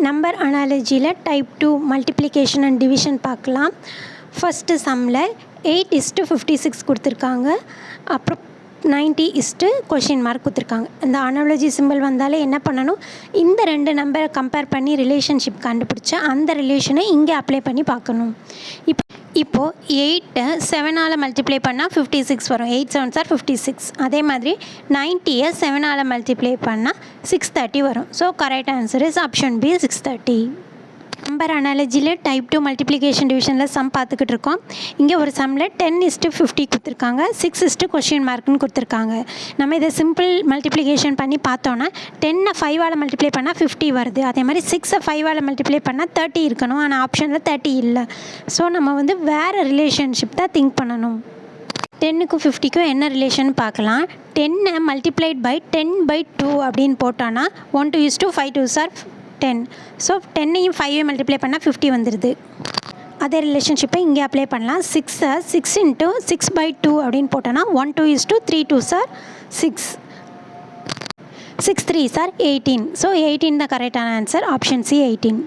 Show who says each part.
Speaker 1: Number அனாலஜியில் type 2 multiplication and division பார்க்கலாம். First சம்மில் 8:56 கொடுத்துருக்காங்க. அப்புறம் 90 கொஷின் மார்க் கொடுத்துருக்காங்க. இந்த அனாலஜி சிம்பிள் வந்தாலே என்ன பண்ணணும், இந்த ரெண்டு நம்பரை கம்பேர் பண்ணி ரிலேஷன்ஷிப் கண்டுபிடிச்சா அந்த ரிலேஷனை இங்கே அப்ளை பண்ணி பார்க்கணும். இப்போது 8 7ஆல் மல்டிப்ளை பண்ணால் 56 வரும். 8 7s are 56. அதே மாதிரி 90 7ஆல் மல்டிப்ளை பண்ணால் 630 வரும். So correct answer is option B 630. Number அனாலஜியில் டைப் 2 மல்டிப்ளிகேஷன் டிவிஷனில் சம் பார்த்துக்கிட்டு இருக்கோம். இங்கே ஒரு சம்மில் 10:50 கொடுத்துருக்காங்க. 6 கொஷின் மார்க்னு கொடுத்துருக்காங்க. நம்ம இதை சிம்பிள் மல்டிப்ளிகேஷன் பண்ணி பார்த்தோன்னா 10 5ஆல் மல்டிப்ளை பண்ணால் 50 வருது. அதே மாதிரி 6 5ஆல் மல்டிப்ளை பண்ணால் 30 இருக்கணும். ஆனால் ஆப்ஷனில் 30 இல்லை. ஸோ நம்ம வேறு ரிலேஷன்ஷிப் தான் திங்க் பண்ணணும். 10க்கும் 50க்கும் என்ன ரிலேஷன் பார்க்கலாம். 10 மல்டிப்ளைட் பை 10/2 அப்படின்னு போட்டோன்னா 1:5 2s are 10. ஸோ 10ஐயும் 5ஐயும் மல்டிப்ளை பண்ணால் 50 வந்துடுது. அதே ரிலேஷன்ஷிப்பை இங்கே அப்ளை பண்ணலாம். 6 6/2 அப்படின்னு போட்டோன்னா 1:3 2s are 6 6 3s are 18. So 18 தான் கரெக்டான ஆன்சர். Option C 18.